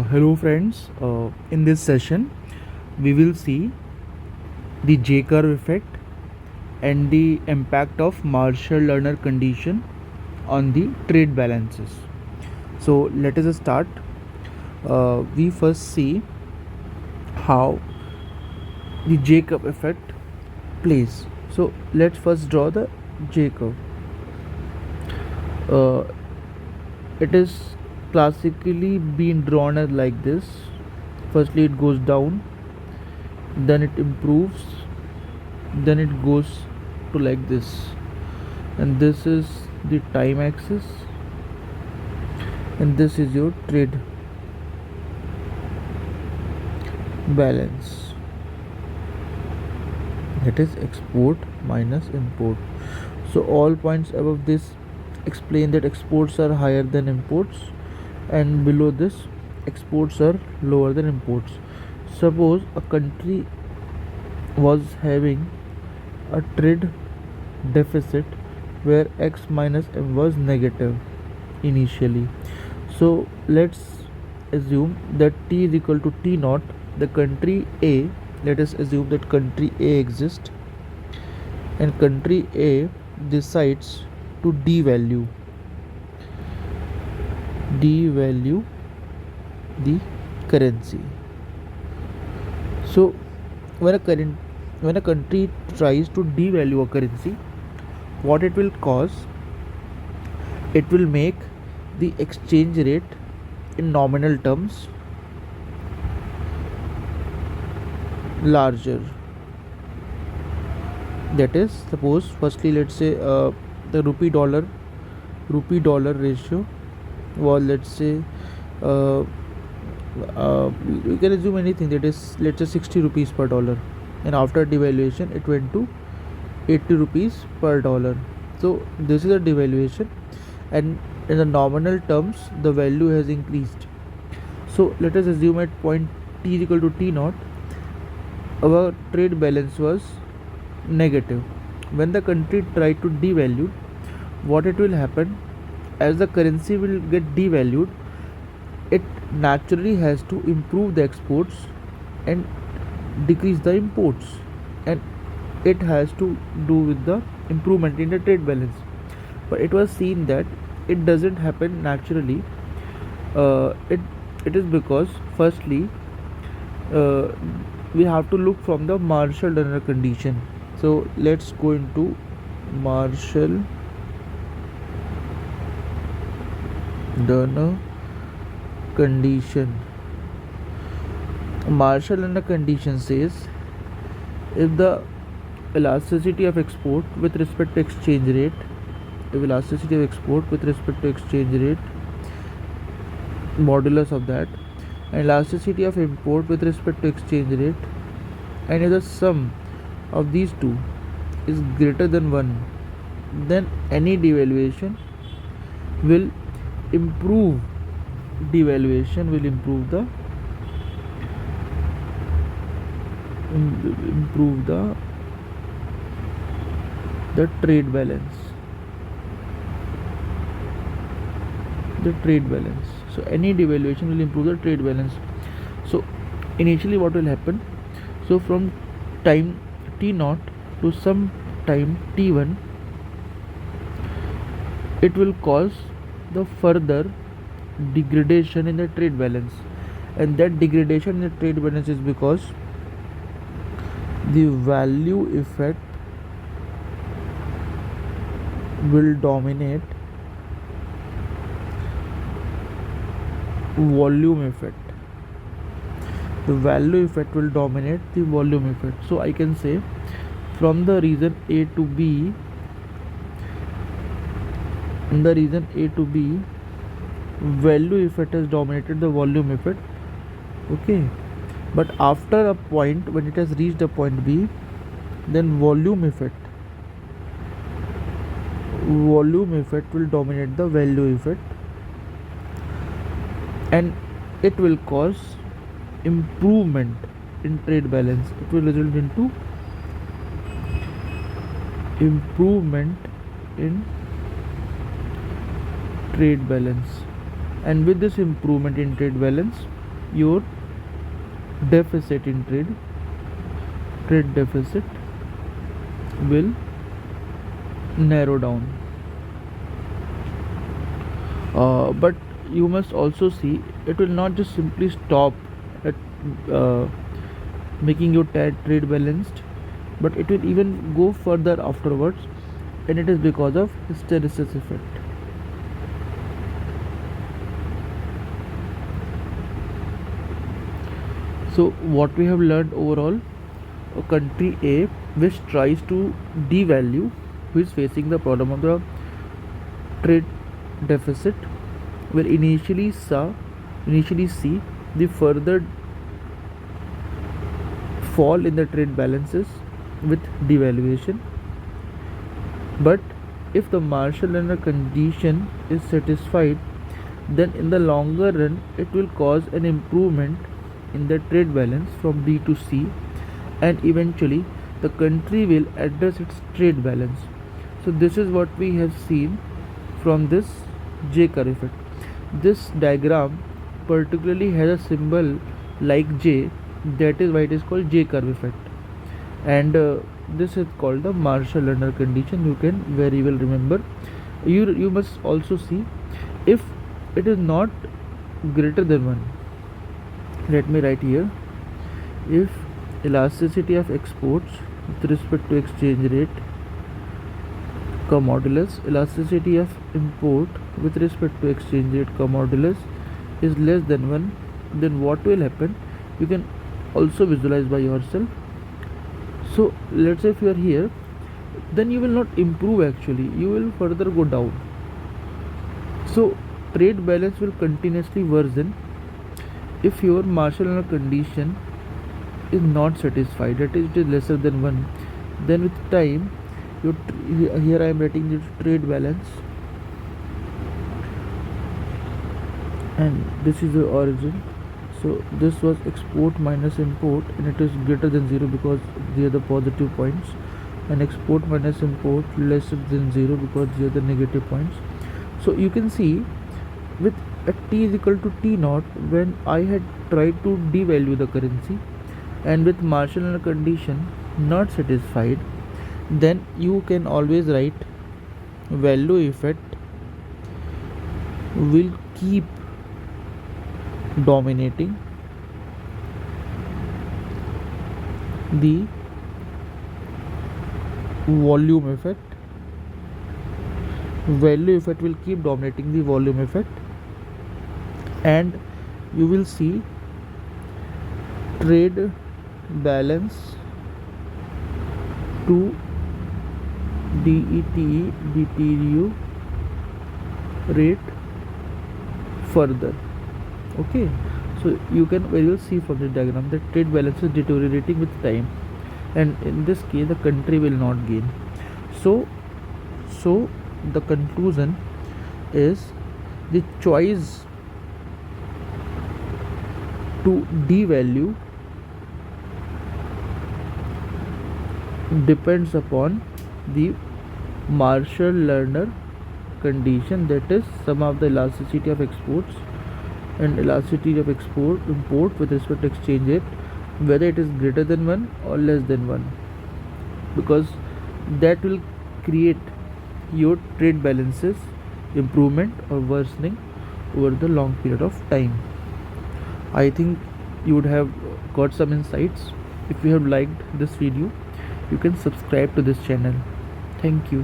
Hello friends, in this session we will see the J-curve effect and the impact of Marshall-Lerner condition on the trade balances. So let us start. We first see how the J-curve effect plays. So let's first draw the J-curve. It is classically been drawn as like this. Firstly it goes down, then it improves, then it goes to like this, and this is the time axis, and this is your trade balance, that is export minus import. So all points above this explain that exports are higher than imports, and below this exports are lower than imports. Suppose a country was having a trade deficit where x minus m was negative initially. So let's assume that t is equal to t naught. The country A, let us assume that country A exists, and country A decides to devalue the currency. So when a country tries to devalue a currency, what it will cause, it will make the exchange rate in nominal terms larger. That is, suppose firstly let's say the rupee dollar ratio was, let's say, you can assume anything, that is, let's say 60 rupees per dollar, and after devaluation it went to 80 rupees per dollar. So this is a devaluation, and in the nominal terms the value has increased. So let us assume at point t is equal to t naught, our trade balance was negative. When the country tried to devalue, what it will happen, as the currency will get devalued, it naturally has to improve the exports and decrease the imports, and it has to do with the improvement in the trade balance. But it was seen that it doesn't happen naturally. It is because firstly we have to look from the Marshall-Lerner condition. So let's go into Marshall-Lerner condition. Marshall-Lerner condition says if the elasticity of export with respect to exchange rate, modulus of that, and elasticity of import with respect to exchange rate, and if the sum of these two is greater than 1, then any devaluation will improve the trade balance. So any devaluation will improve the trade balance. So initially what will happen, so from time t naught to some time t1, it will cause the further degradation in the trade balance, and that degradation in the trade balance is because the value effect will dominate volume effect. The value effect will dominate the volume effect. So I can say from the region A to B, value effect has dominated the volume effect. Okay, but after a point, when it has reached a point B, then volume effect will dominate the value effect, and it will cause improvement in trade balance. It will result into improvement in trade balance, and with this improvement in trade balance, your deficit in trade deficit will narrow down. But you must also see it will not just simply stop at making your trade balanced, but it will even go further afterwards, and it is because of hysteresis effect. So what we have learned overall, a country A which tries to devalue, who is facing the problem of the trade deficit, will initially see the further fall in the trade balances with devaluation. But if the Marshall-Lerner condition is satisfied, then in the longer run it will cause an improvement in the trade balance from B to C, and eventually the country will address its trade balance. So this is what we have seen from this J curve effect. This diagram particularly has a symbol like J, that is why it is called J curve effect, and this is called the Marshall-Lerner condition. You can very well remember. You must also see, if it is not greater than 1, let me write here, if elasticity of exports with respect to exchange rate modulus elasticity of import with respect to exchange rate modulus is less than 1, then what will happen, you can also visualize by yourself. So let's say if you are here, then you will not improve, actually you will further go down. So trade balance will continuously worsen if your Marshall-Lerner condition is not satisfied, that is, it is lesser than 1. Then with time, here I am writing the trade balance, and this is the origin. So this was export minus import, and it is greater than 0 because they are the positive points, and export minus import lesser than 0 because they are the negative points. So you can see, with at t is equal to t naught, when I had tried to devalue the currency, and with Marshall-Lerner condition not satisfied, then you can always write value effect will keep dominating the volume effect. Value effect will keep dominating the volume effect, and you will see trade balance to DETE deteriorate further. Okay, so you can very well see from the diagram that trade balance is deteriorating with time, and in this case the country will not gain. So the conclusion is, the choice to devalue depends upon the Marshall-Lerner condition, that is sum of the elasticity of exports and elasticity of import with respect to exchange rate, whether it is greater than 1 or less than 1, because that will create your trade balances improvement or worsening over the long period of time. I think you would have got some insights. If you have liked this video, you can subscribe to this channel. Thank you.